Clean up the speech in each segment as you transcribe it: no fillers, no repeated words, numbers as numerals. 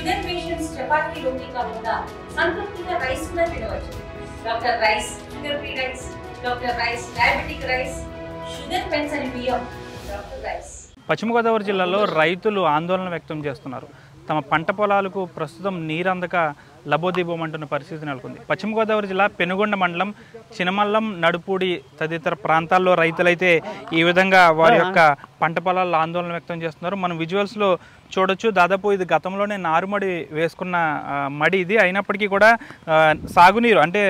Sugar patients chapati రోటీ కాకుండా సంతృప్తిగా rice కూడా తినవచ్చు. Doctor rice, sugar free rice, doctor rice, diabetic rice, sugar పెన్సని బియ్యం, డాక్టర్ రైస్. పశ్చిమ గోదావరి జిల్లాలో రైతులు ఆందోళన వ్యక్తం చేస్తున్నారు. తమ పంట పొలాలకు ప్రస్తుతం నీరందక లబోదీబోమంటున్న పరిస్థితి నెలకొంది. పశ్చిమ గోదావరి జిల్లా పెనుగొండ మండలం చినమల్లం, నడుపూడి తదితర ప్రాంతాల్లో రైతులైతే ఈ విధంగా వారి యొక్క పంట పొలాల్లో ఆందోళన వ్యక్తం చేస్తున్నారు. మనం విజువల్స్లో చూడొచ్చు. దాదాపు ఇది గతంలోనే నారుమడి వేసుకున్న మడి ఇది. అయినప్పటికీ కూడా సాగునీరు అంటే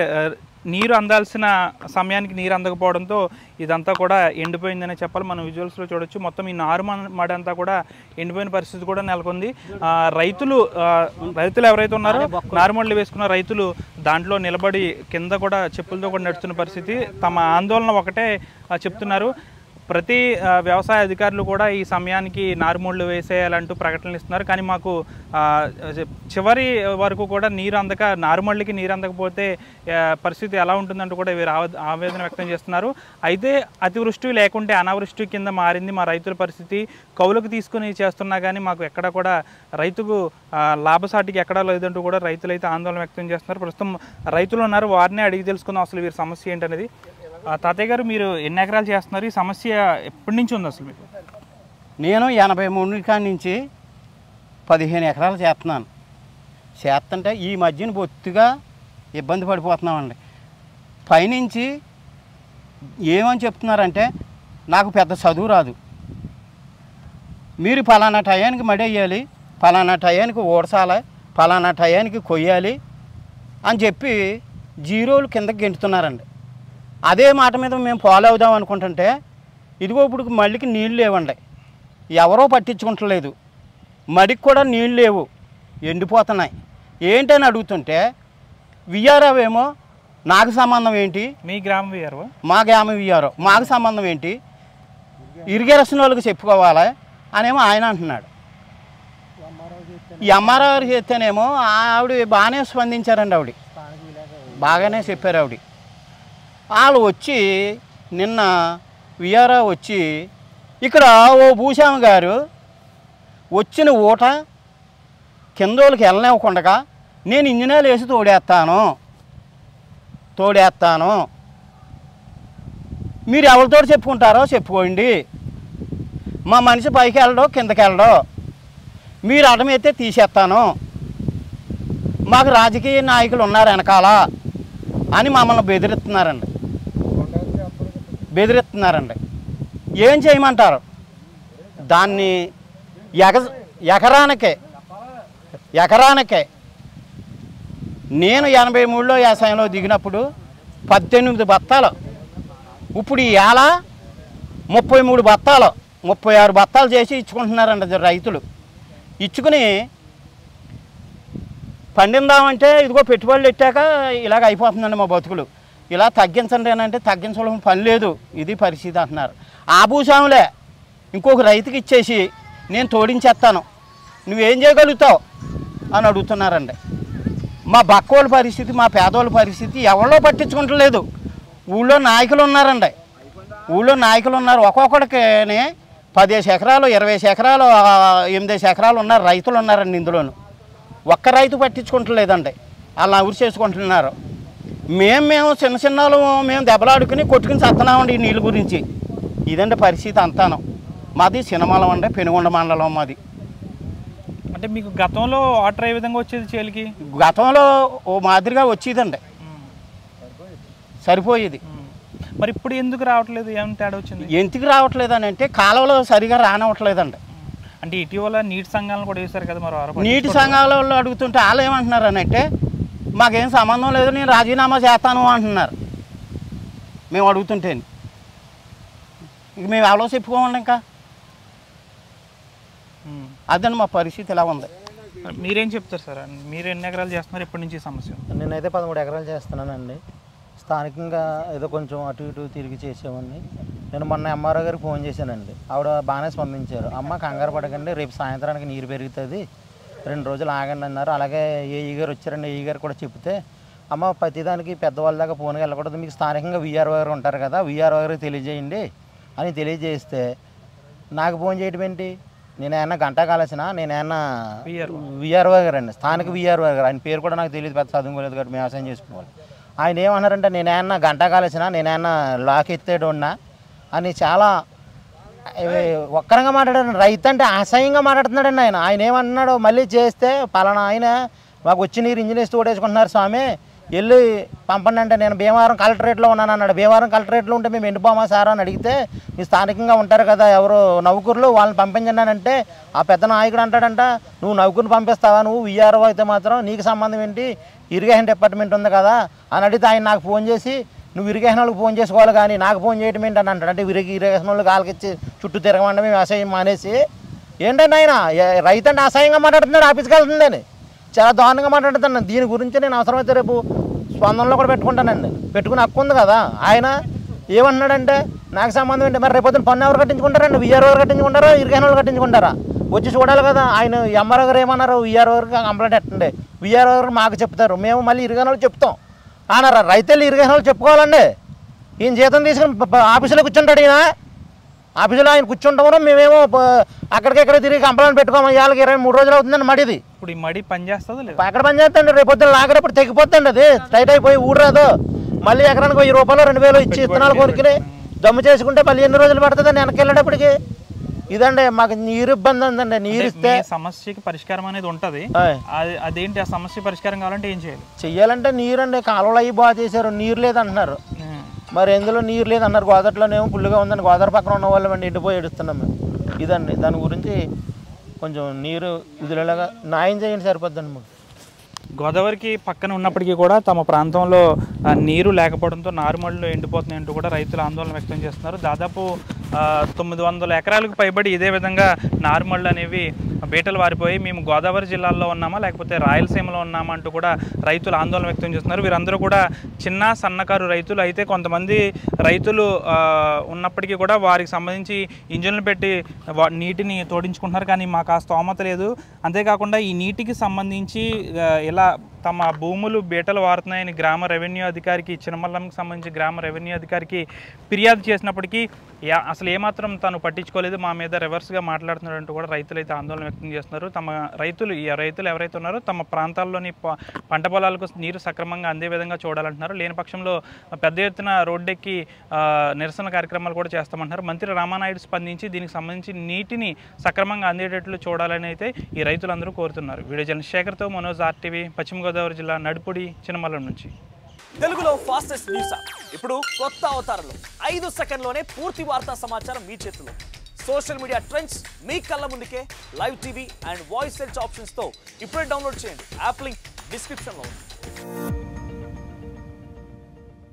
నీరు అందాల్సిన సమయానికి నీరు అందకపోవడంతో ఇదంతా కూడా ఎండిపోయిందనే చెప్పాలి. మనం విజువల్స్లో చూడొచ్చు. మొత్తం ఈ మడి అంతా కూడా ఎండిపోయిన పరిస్థితి కూడా నెలకొంది. రైతులు ఎవరైతే ఉన్నారో నారుమడులు వేసుకున్న రైతులు దాంట్లో నిలబడి కింద కూడా చెప్పులతో కూడా నడుస్తున్న పరిస్థితి. తమ ఆందోళన ఒకటే చెప్తున్నారు. ప్రతి వ్యవసాయ అధికారులు కూడా ఈ సమయానికి నారుమూళ్ళు వేసేయాలంటూ ప్రకటనలు ఇస్తున్నారు. కానీ మాకు చివరి వరకు కూడా నీరు అందక, నారుమళ్ళకి నీరు అందకపోతే పరిస్థితి ఎలా ఉంటుందంటూ కూడా వీరు ఆవేదన వ్యక్తం చేస్తున్నారు. అయితే అతివృష్టి లేకుంటే అనావృష్టి కింద మారింది మా రైతుల పరిస్థితి. కౌలుకు తీసుకుని చేస్తున్నా కానీ మాకు ఎక్కడ కూడా రైతుకు లాభసాటికి ఎక్కడా లేదంటూ కూడా రైతులైతే ఆందోళన వ్యక్తం చేస్తున్నారు. ప్రస్తుతం రైతులు ఉన్నారు, వారినే అడిగి తెలుసుకుందాం అసలు వీరి సమస్య ఏంటనేది. తాతయ్య గారు, మీరు ఎన్ని ఎకరాలు చేస్తున్నారు? ఈ సమస్య ఎప్పటి నుంచి ఉంది అసలు మీకు? నేను 83 కాడి నుంచి 15 ఎకరాలు చేస్తున్నాను. చేస్తుంటే ఈ మధ్యన బొత్తుగా ఇబ్బంది పడిపోతున్నామండి. పైనుంచి ఏమని చెప్తున్నారంటే, నాకు పెద్ద చదువు రాదు, మీరు ఫలానా టయానికి మడి వేయాలి, ఫలానా టయానికి ఓడసాలి, ఫలానా టయానికి కొయ్యాలి అని చెప్పి జీరోలు కిందకి గెంటుతున్నారండి. అదే మాట మీద మేము ఫాలో అవుదాం అనుకుంటుంటే ఇదిగో ఇప్పుడు మళ్ళీకి నీళ్ళు లేవండి, ఎవరో పట్టించుకుంటలేదు, మడికి కూడా నీళ్ళు లేవు, ఎండిపోతున్నాయి. ఏంటని అడుగుతుంటే విఆర్ఓ ఏమో నాకు సంబంధం ఏంటి, మీ గ్రామం విఆర్ఓ, మా గ్రామం విఆర్ఓ, మాకు సంబంధం ఏంటి, ఇరిగేషన్ వాళ్ళకి చెప్పుకోవాలి అనేమో ఆయన అంటున్నాడు. ఈ ఎంఆర్ఓ గారు చేస్తేనేమో ఆవిడ బాగానే స్పందించారండి. ఆవిడ బాగానే చెప్పారు. ఆవిడ వాళ్ళు వచ్చి నిన్న విఆర్ఓ వచ్చి ఇక్కడ ఓ భూస్వామి గారు వచ్చిన ఊట కిందోళ్ళకి వెళ్ళనివ్వకుండా నేను ఇంజనీర్లు వేసి తోడేస్తాను, మీరు ఎవరితో చెప్పుకుంటారో చెప్పుకోండి, మా మనిషి పైకి వెళ్ళడో కిందకి వెళ్ళడో, మీరు అటమైతే తీసేస్తాను, మాకు రాజకీయ నాయకులు ఉన్నారు వెనకాల అని మమ్మల్ని బెదిరిస్తున్నారండి. ఏం చేయమంటారు? దాన్ని ఎకరానికే నేను 83లో వ్యవసాయంలో దిగినప్పుడు 18 బత్తాలు, ఇప్పుడు ఇవాళ 33 బత్తాలు, 36 బత్తాలు చేసి ఇచ్చుకుంటున్నారండి రైతులు. ఇచ్చుకుని పండిందామంటే ఇదిగో పెట్టుబడులు పెట్టాక ఇలాగ అయిపోతుందండి మా బతుకులు, ఇలా తగ్గించండి అని అంటే తగ్గించడం పని లేదు, ఇది పరిస్థితి అంటున్నారు. ఆ భూస్వాములే ఇంకొక రైతుకి ఇచ్చేసి నేను తోడించేస్తాను, నువ్వేం చేయగలుగుతావు అని అడుగుతున్నారండి. మా బక్కోళ్ళ పరిస్థితి, మా పేదోళ్ళ పరిస్థితి ఎవరో పట్టించుకుంటలేదు. ఊళ్ళో నాయకులు ఉన్నారండి, ఒక్కొక్కడికి 10 ఎకరాలు, 20 ఎకరాలు, 8 ఎకరాలు ఉన్నారు, రైతులు ఉన్నారండి. ఇందులోను ఒక్క రైతు పట్టించుకుంటలేదండి, వాళ్ళు ఊరు చేసుకుంటున్నారు. మేము చిన్నలు మేము దెబ్బలాడుకుని కొట్టుకుని చస్తున్నామండి ఈ నీళ్ళ గురించి. ఇదండి పరిస్థితి అంతాను. మాది చినమలం అండి, పెనుగొండ మండలం మాది. అంటే మీకు గతంలో వాటర్ ఏ విధంగా వచ్చేది చేలికి? గతంలో ఓ మాదిరిగా వచ్చేదండి, సరిపోయేది. మరి ఇప్పుడు ఎందుకు రావట్లేదు? ఏం తేడా వచ్చింది? ఎందుకు రావట్లేదు అని అంటే కాలువలో సరిగా రానివ్వట్లేదండి. అంటే ఇటీవల నీటి సంఘాలను కూడా వేశారు కదా, మరి నీటి సంఘాల వాళ్ళు అడుగుతుంటే వాళ్ళు ఏమంటున్నారు అని అంటే, మాకేం సంబంధం లేదు, నేను రాజీనామా చేస్తాను అంటున్నారు. మేము అడుగుతుంటే ఇక మేము ఎవరో చెప్పుకోమండి. ఇంకా అదండి మా పరిస్థితి ఇలా ఉంది. మీరేం చెప్తారు సార్? మీరు ఎన్ని ఎకరాలు చేస్తున్నారు? ఎప్పటి నుంచి సమస్య? నేనైతే 13 ఎకరాలు చేస్తున్నానండి. స్థానికంగా ఏదో కొంచెం అటు ఇటు తిరిగి చేసేవాడిని. నేను మొన్న ఎంఆర్ఓ గారికి ఫోన్ చేశానండి, ఆవిడ బాగానే స్పందించారు. అమ్మ కంగారు పడకండి, రేపు సాయంత్రానికి నీరు పెరుగుతుంది, 2 రోజులు ఆగండి అన్నారు. అలాగే ఏఈ గారు వచ్చారండి, ఏఈ గారు కూడా చెప్తే, అమ్మ ప్రతిదానికి పెద్దవాళ్ళ దాకా ఫోన్కి వెళ్ళకూడదు, మీకు స్థానికంగా విఆర్ఓ గారు ఉంటారు కదా, విఆర్ఓ గారికి తెలియజేయండి అని తెలియజేస్తే, నాకు ఫోన్ చేయడం ఏంటి, నేను ఏమన్నా గంటా కాలేసిన నేను ఏమన్నా విఆర్ఓ గారు అండి, స్థానిక విఆర్ఓ గారు. ఆయన పేరు కూడా నాకు తెలియదు, పెద్ద చదువుకోలేదు కాబట్టి వ్యవసాయం చేసుకోవాలి. ఆయన ఏమన్నారంటే నేను ఏమన్నా గంటా కాలేసిన నేను ఏమన్నా లాక్ ఎత్తేడు ఉన్నా అని చాలా ఒక్కరంగా మాట్లాడాడు. రైతు అంటే అసహ్యంగా మాట్లాడుతున్నాడండి ఆయన. ఆయన ఏమన్నాడు, మళ్ళీ చేస్తే పలానా ఆయన మాకు వచ్చి నీరు ఇంజనీర్స్ తోడేసుకుంటున్నారు స్వామి, వెళ్ళి పంపండి అంటే నేను భీమవరం కలెక్టరేట్లో ఉన్నాను అన్నాడు. భీమవరం కలెక్టరేట్లో ఉంటే మేము ఎండిపోమా సార్ అని అడిగితే, మీ స్థానికంగా ఉంటారు కదా ఎవరు నౌకర్లు, వాళ్ళని పంపించండి అంటే ఆ పెద్ద నాయకుడు అంటాడంట, నువ్వు నౌకర్ని పంపిస్తావా, నువ్వు విఆర్ఓ అయితే మాత్రం నీకు సంబంధం ఏంటి, ఇరిగేషన్ డిపార్ట్మెంట్ ఉంది కదా అని అడిగితే ఆయన నాకు ఫోన్ చేసి, నువ్వు ఇరిగేషన్ వాళ్ళకి ఫోన్ చేసుకోవాలి కానీ నాకు ఫోన్ చేయడం ఏంటని అంటాడు. అంటే ఇరిగేషన్ వాళ్ళకి వాళ్ళకిచ్చి చుట్టూ తిరగమంటే మేము అసహ్యం మానేసి, ఏంటంటే ఆయన రైతు అంటే అసహ్యంగా మాట్లాడుతున్నాడు, ఆఫీస్కి వెళ్తుందని చాలా దారుణంగా మాట్లాడుతున్నాను. దీని గురించి నేను అవసరమైతే రేపు స్పందనలో కూడా పెట్టుకుంటానండి, పెట్టుకుని హక్కు ఉంది కదా. ఆయన ఏమన్నాడంటే నాకు సంబంధం ఏంటి, మరి రేపొద్దున పన్ను ఎవరు కట్టించుకుంటారండి, విఆర్ఓ ఎవరు కట్టించుకుంటారా, ఇరిగేషన్ వాళ్ళు కట్టించుకుంటారా, వచ్చి చూడాలి కదా. ఆయన ఎంఆర్ఓ గారు ఏమన్నారు, విఆర్ఓ గారికి కంప్లైంట్ ఎట్టండి, విఆర్ఓ గారు మాకు చెప్తారు, మేము మళ్ళీ ఇరిగేషన్ వాళ్ళు చెప్తాం అన్నారా. రైతులు ఇరిగేషన్ వాళ్ళు చెప్పుకోవాలండి. ఈయన జీతం తీసుకుని ఆఫీసులో కూర్చుంటాడు, ఈయన ఆఫీసులో ఆయన కూర్చుంటాము, మేమేమో అక్కడికెక్కడ తిరిగి కంప్లైంట్ పెట్టుకోము. ఇవాళకి 23 రోజులు అవుతుందండి మడిది. ఇప్పుడు ఈ మడి పని చేస్తుంది, ఎక్కడ పని చేస్తండి, రేపు పొద్దున్న లాగేటప్పుడు తెగిపోతుందండి, అది టైట్ అయిపోయి ఊడరాదు. మళ్ళీ ఎకరానికి 1000 రూపాయలు 2000 ఇచ్చి ఇత్తనాలు కొనుక్కుని దమ్ము చేసుకుంటే మళ్ళీ ఎన్ని రోజులు పడుతుందండి వెనక్కి వెళ్ళేటప్పటికి. ఇదండి మాకు నీరు ఇబ్బంది ఉందండి. నీరు ఇస్తే సమస్యకి పరిష్కారం అనేది ఉంటుంది. అదేంటి ఆ సమస్య పరిష్కారం కావాలంటే ఏం చేయాలి? చెయ్యాలంటే నీరు అండి, కాలువలు అవి బాగా చేశారు, నీరు లేదంటున్నారు. మరి ఎందులో నీరు లేదన్నారు, గోదావరిలోనేమో ఫుల్గా ఉందండి. గోదావరి పక్కన ఉన్న వాళ్ళం అండి ఎండిపోయి ఏడుస్తున్నాం మేము. ఇదండి దాని గురించి కొంచెం నీరు విధులలాగా న్యాయం చేయండి, సరిపోద్దండి మాకు. గోదావరికి పక్కన ఉన్నప్పటికీ కూడా తమ ప్రాంతంలో నీరు లేకపోవడంతో నారుమళ్ళు ఎండిపోతున్నాయంటూ కూడా రైతులు ఆందోళన వ్యక్తం చేస్తున్నారు. దాదాపు 900 ఎకరాలకు పైబడి ఇదే విధంగా నారుమళ్ళు అనేవి బీటలు వారిపోయి మేము గోదావరి జిల్లాలో ఉన్నామా లేకపోతే రాయలసీమలో ఉన్నామా అంటూ కూడా రైతులు ఆందోళన వ్యక్తం చేస్తున్నారు. వీరందరూ కూడా చిన్న సన్నకారు రైతులు. అయితే కొంతమంది రైతులు ఉన్నప్పటికీ కూడా వారికి సంబంధించి ఇంజన్లు పెట్టి నీటిని తోడించుకుంటున్నారు, కానీ మాకు ఆ స్తోమత లేదు. అంతేకాకుండా ఈ నీటికి సంబంధించి ఇలా తమ భూములు బీటలు వారుతున్నాయని గ్రామ రెవెన్యూ అధికారికి, చినమల్లంకి సంబంధించి గ్రామ రెవెన్యూ అధికారికి ఫిర్యాదు చేసినప్పటికీ అసలు ఏమాత్రం తను పట్టించుకోలేదు, మా మీద రివర్స్గా మాట్లాడుతున్నారంటూ కూడా రైతులు అయితే ఆందోళన వ్యక్తం చేస్తున్నారు. తమ రైతులు ఎవరైతే ఉన్నారో తమ ప్రాంతాల్లోని పంట పొలాలకు నీరు సక్రమంగా అందే విధంగా చూడాలంటున్నారు. లేని పక్షంలో పెద్ద ఎత్తున రోడ్డెక్కి నిరసన కార్యక్రమాలు కూడా చేస్తామంటున్నారు. మంత్రి రామానాయుడు స్పందించి దీనికి సంబంధించి నీటిని సక్రమంగా అందేటట్లు చూడాలని అయితే ఈ రైతులందరూ కోరుతున్నారు. వీడియో జర్నలిస్ట్ శేఖర్తో మనోజ్, RTV, పశ్చిమ గోదావరి జిల్లా నడుపుడి, చినమల్లం నుంచి. తెలుగులో ఫాస్టెస్ట్ న్యూస్ ఇప్పుడు కొత్త అవతారంలో 5 సెకండ్లోనే పూర్తి వార్తా సమాచారం మీ చేతిలో. సోషల్ మీడియా ట్రెండ్స్ మీ కళ్ళ ముందుకే live TV and voice search ఆప్షన్స్తో ఇప్పుడే డౌన్లోడ్ చేయండి. యాప్ లింక్ డిస్క్రిప్షన్లో ఉంది.